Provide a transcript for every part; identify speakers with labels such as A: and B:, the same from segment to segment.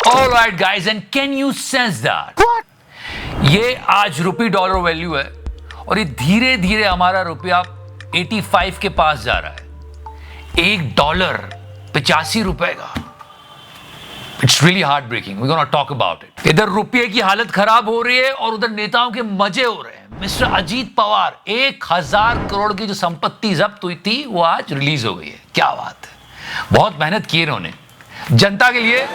A: All right, guys, and can you sense that? What? ये आज rupee dollar value है और ये धीरे धीरे हमारा रुपया 85 के पास जा रहा है। $1 85 रुपए का। It's really heartbreaking. We gonna talk about it. इधर रुपये की हालत खराब हो रही है और उधर नेताओं के मजे हो रहे हैं। मिस्टर अजीत पवार 1000 करोड़ की जो संपत्ति जब्त हुई थी वो आज रिलीज हो गई है। क्या बात है, बहुत मेहनत की इन्होंने जनता के लिए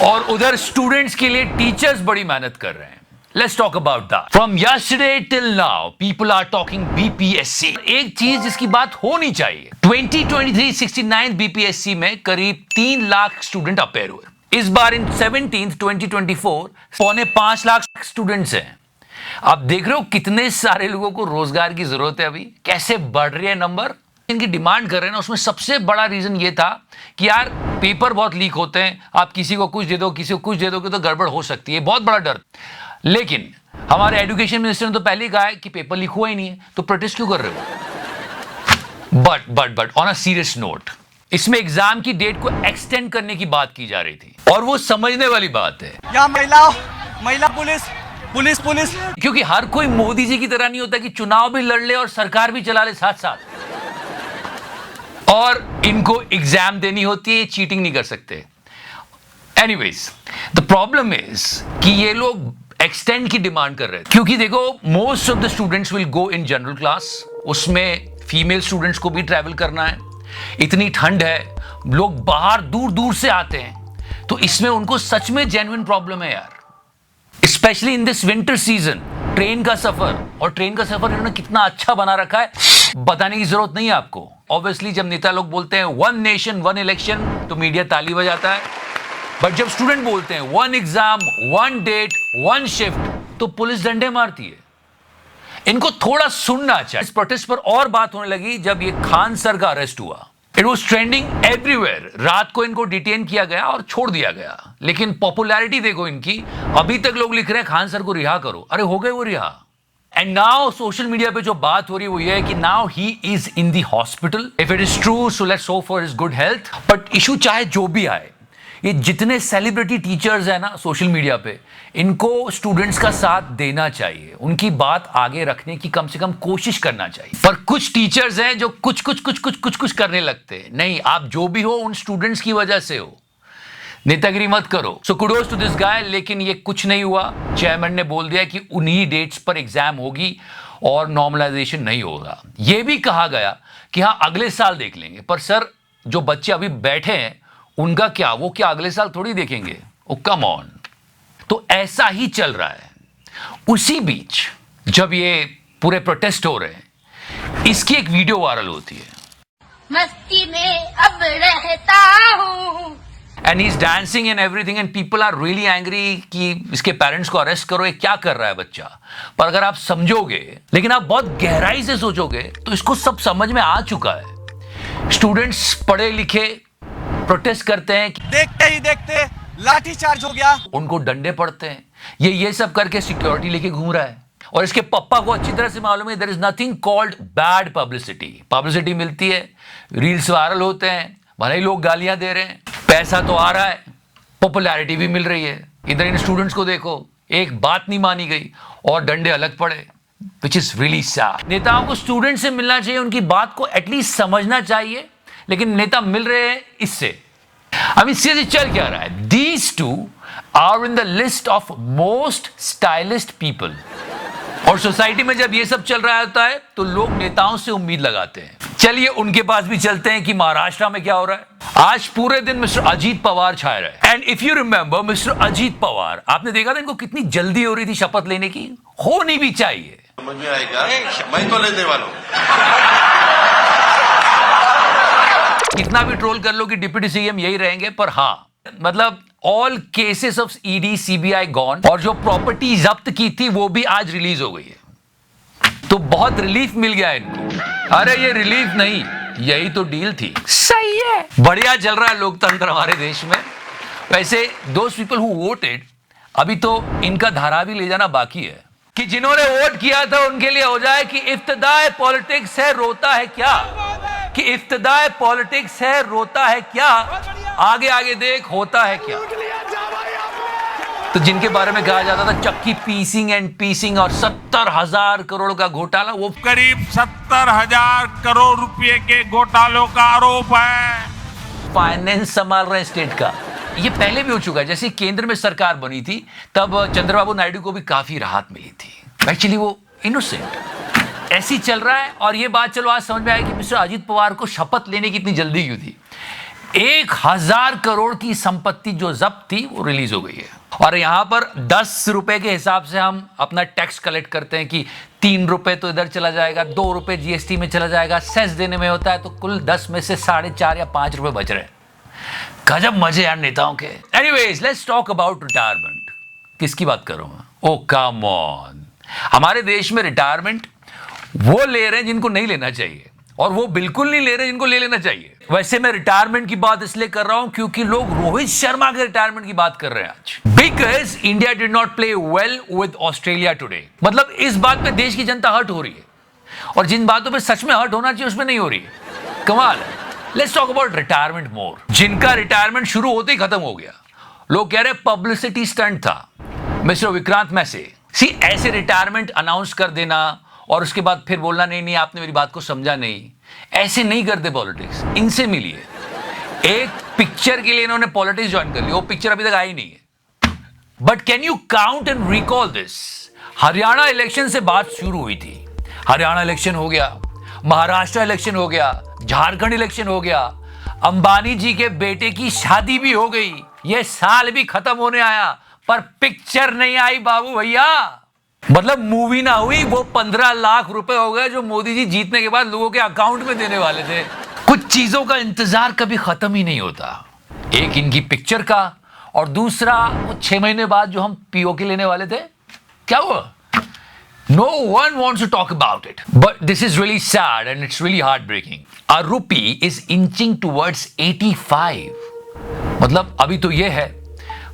A: और उधर स्टूडेंट्स के लिए टीचर्स बड़ी मेहनत कर रहे हैं। Let's talk about that. From yesterday till now, people are talking BPSC. एक चीज जिसकी बात होनी चाहिए, 2023 69 BPSC में करीब 3 लाख स्टूडेंट अपेयर हुए। इस बार इन 17th 2024 5.5 लाख स्टूडेंट्स हैं। आप देख रहे हो कितने सारे लोगों को रोजगार की जरूरत है। अभी कैसे बढ़ रही है नंबर, इनकी डिमांड कर रहे हैं ना। उसमें सबसे बड़ा रीजन ये था कि यार पेपर बहुत लीक होते हैं, आप किसी को कुछ दे दो, किसी को कुछ दे दोगे तो गड़बड़ हो सकती है, बहुत बड़ा डर। लेकिन हमारे एजुकेशन मिनिस्टर ने तो पहले ही कहा है कि पेपर लीक हुआ ही नहीं है, तो प्रोटेस्ट क्यों कर रहे हो? But on a serious note, इसमें एग्जाम की डेट को एक्सटेंड करने की बात की जा रही थी और वो समझने वाली बात है।
B: या महिला पुलिस
A: क्योंकि हर कोई मोदी जी की तरह नहीं होता कि चुनाव भी लड़ ले और सरकार भी चला ले साथ साथ, और इनको एग्जाम देनी होती है, चीटिंग नहीं कर सकते। एनीवेज, द प्रॉब्लम इज कि ये लोग एक्सटेंड की डिमांड कर रहे हैं क्योंकि देखो most of the students will go in general class, उसमें फीमेल स्टूडेंट्स को भी ट्रैवल करना है। इतनी ठंड है, लोग बाहर दूर दूर से आते हैं, तो इसमें उनको सच में जेन्युइन प्रॉब्लम है यार, specially in this winter season. Train का सफर, और ट्रेन का सफर इन्होंने कितना अच्छा बना रखा है, बताने की जरूरत नहीं है आपको। ऑब्वियसली जब नेता लोग बोलते हैं 1 नेशन 1 इलेक्शन तो मीडिया ताली बजाता है, बट जब स्टूडेंट बोलते हैं 1 एग्जाम 1 डेट 1 शिफ्ट तो पुलिस डंडे मारती है। इनको थोड़ा सुनना चाहिए। इस प्रोटेस्ट पर और बात होने लगी जब ये खान सर का अरेस्ट हुआ। It was trending everywhere. रात को इनको डिटेन किया गया और छोड़ दिया गया, लेकिन पॉपुलैरिटी देखो इनकी। अभी तक लोग लिख रहे हैं खान सर को रिहा करो। अरे हो गए वो रिहा। एंड नाउ सोशल मीडिया पे जो बात हो रही है वो ये है कि now he is in the hospital. If it is true so let's hope for his good health. But issue चाहे जो भी आए, ये जितने सेलिब्रिटी टीचर्स हैं ना सोशल मीडिया पे, इनको स्टूडेंट्स का साथ देना चाहिए, उनकी बात आगे रखने की कम से कम कोशिश करना चाहिए। पर कुछ टीचर्स हैं जो कुछ करने लगते हैं। नहीं, आप जो भी हो उन स्टूडेंट्स की वजह से हो, नेतागिरी मत करो। So kudos to this guy. लेकिन ये कुछ नहीं हुआ। चेयरमैन ने बोल दिया कि उन्हीं डेट्स पर एग्जाम होगी और नॉर्मलाइजेशन नहीं होगा। यह भी कहा गया कि हाँ अगले साल देख लेंगे। पर सर, जो बच्चे अभी बैठे हैं उनका क्या, वो क्या अगले साल थोड़ी देखेंगे? ओ कम ऑन। तो ऐसा ही चल रहा है। उसी बीच जब ये पूरे प्रोटेस्ट हो रहे हैं, इसकी एक वीडियो वायरल होती है।
C: मस्ती में अब रहता हूं,
A: and he is dancing and everything and people are really angry कि इसके पेरेंट्स को अरेस्ट करो, ये क्या कर रहा है बच्चा। पर अगर आप समझोगे, लेकिन आप बहुत गहराई से सोचोगे, तो इसको सब समझ में आ चुका है। स्टूडेंट्स पढ़े लिखे प्रोटेस्ट करते हैं,
B: देखते ही देखते लाठी चार्ज हो गया,
A: उनको डंडे पड़ते हैं। ये सब करके सिक्योरिटी लेके घूम रहा है और इसके पापा को अच्छी तरह से मालूम है there is nothing called bad publicity. Publicity मिलती है, रील्स वायरल होते हैं, भले ही लोग गालियां दे रहे हैं, पैसा तो आ रहा है, पॉपुलैरिटी भी मिल रही है। इधर इन स्टूडेंट्स को देखो, एक बात नहीं मानी गई और डंडे अलग पड़े, विच इज रियली सैड। नेताओं को स्टूडेंट से मिलना चाहिए, उनकी बात को एटलीस्ट समझना चाहिए, लेकिन नेता मिल रहे हैं इससे। अभी सीरियसली चल क्या रहा है? These two are in the list of most stylish people। और सोसाइटी में जब ये सब चल रहा होता है तो लोग नेताओं से उम्मीद लगाते हैं। चलिए उनके पास भी चलते हैं कि महाराष्ट्र में क्या हो रहा है। आज पूरे दिन मिस्टर अजीत पवार छाए रहे। And if you remember mister Ajit Pawar, आपने देखा था इनको कितनी जल्दी हो रही थी शपथ लेने की। होनी भी चाहिए।
D: समझ में आएगा, मैं तो लेने वाला हूं।
A: कितना भी ट्रोल कर लो कि डिप्टी सीएम यही रहेंगे, पर हाँ मतलब all cases of ED CBI gone, और जो प्रॉपर्टी जब्त की थी वो भी आज रिलीज हो गई है। तो बहुत रिलीफ मिल गया इनको। अरे ये रिलीफ नहीं, यही तो डील थी। सही है, बढ़िया चल रहा है लोकतंत्र हमारे देश में। वैसे दोज पीपल हु वोटेड, अभी तो इनका धारा भी ले जाना बाकी है कि जिन्होंने वोट किया था उनके लिए हो जाए कि इफ्तिदाए पॉलिटिक्स है, रोता है क्या, कि इफ्तिदाए पॉलिटिक्स है, रोता है क्या, आगे आगे देख होता है क्या। तो जिनके बारे में कहा जाता था चक्की पीसिंग एंड पीसिंग और 70,000 करोड़ का घोटाला, वो
E: करीब 70,000 करोड़ रुपए के घोटालों का आरोप है।
A: फाइनेंस संभाल रहे हैं स्टेट का। ये पहले भी हो चुका है, जैसे केंद्र में सरकार बनी थी तब चंद्रबाबू नायडू को भी काफी राहत मिली थी। एक्चुअली वो इनोसेंट ऐसी चल रहा है। और ये बात चलो आज समझ में आया कि मिस्टर अजीत पवार को शपथ लेने की इतनी जल्दी क्यों थी। 1,000 करोड़ की संपत्ति जो जब्त थी वो रिलीज हो गई है और यहां पर 10 रुपए के हिसाब से हम अपना टैक्स कलेक्ट करते हैं कि 3 रुपए तो इधर चला जाएगा, 2 रुपए जीएसटी में चला जाएगा, सेस देने में होता है, तो कुल 10 में से 4.5 या 5 रुपए बच रहे हैं। गजब मजे यार नेताओं के। Anyways let's talk about retirement. किसकी बात कर रहा हूं? ओ कम ऑन। हमारे देश में रिटायरमेंट वो ले रहे हैं जिनको नहीं लेना चाहिए और वो बिल्कुल नहीं ले रहे जिनको ले लेना चाहिए। वैसे मैं रिटायरमेंट की बात इसलिए कर रहा हूं क्योंकि लोग रोहित शर्मा के रिटायरमेंट की बात कर रहे हैं आज। Because India did not play well with Australia today. मतलब इस बात पे देश की जनता हर्ट हो रही है और जिन बातों पे सच में हर्ट होना चाहिए उसमें नहीं हो रही है। कमाल है। लेट्स टॉक अबाउट रिटायरमेंट मोर। जिनका रिटायरमेंट शुरू होते ही खत्म हो गया, लोग कह रहे पब्लिसिटी स्टंट था। मिस्टर विक्रांत मैसे सी ऐसे रिटायरमेंट अनाउंस कर देना और उसके बाद फिर बोलना नहीं आपने मेरी बात को समझा नहीं, ऐसे नहीं करते पॉलिटिक्स। इनसे मिलिए। एक पिक्चर के लिए इन्होंने पॉलिटिक्स ज्वाइन कर ली, वो पिक्चर अभी तक आई नहीं है। But can you count and recall this? Haryana election से बात शुरू हुई थी, हरियाणा इलेक्शन हो गया, महाराष्ट्र इलेक्शन हो गया, झारखंड इलेक्शन हो गया, अंबानी जी के बेटे की शादी भी हो गई, ये साल भी खत्म होने आया पर पिक्चर नहीं आई बाबू भैया। मतलब मूवी ना हुई, वो 15 लाख रुपए हो गए जो मोदी जी जीतने के बाद लोगों के अकाउंट में देने वाले थे। कुछ चीजों का इंतजार कभी खत्म ही नहीं होता। एक इनकी पिक्चर का और दूसरा वो 6 महीने बाद जो हम पीओके लेने वाले थे, क्या हुआ? No one wants to talk about it. But this is really sad and it's really heartbreaking. Our rupee is inching towards 85. मतलब अभी तो ये है,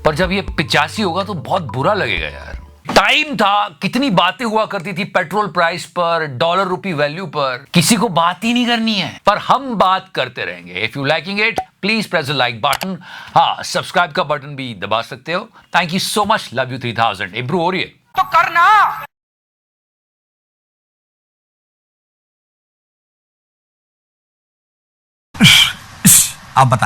A: पर जब ये 85 होगा तो बहुत बुरा लगेगा यार। टाइम था, कितनी बातें हुआ करती थी पेट्रोल प्राइस पर, डॉलर रुपी वैल्यू पर। किसी को बात ही नहीं करनी है, पर हम बात करते रहेंगे। If you liking it please press the like button. हाँ, सब्सक्राइब का बटन भी दबा सकते हो। Thank you so much. Love you 3000। Improve हो रही है
F: तो करना।
B: आप बताएं।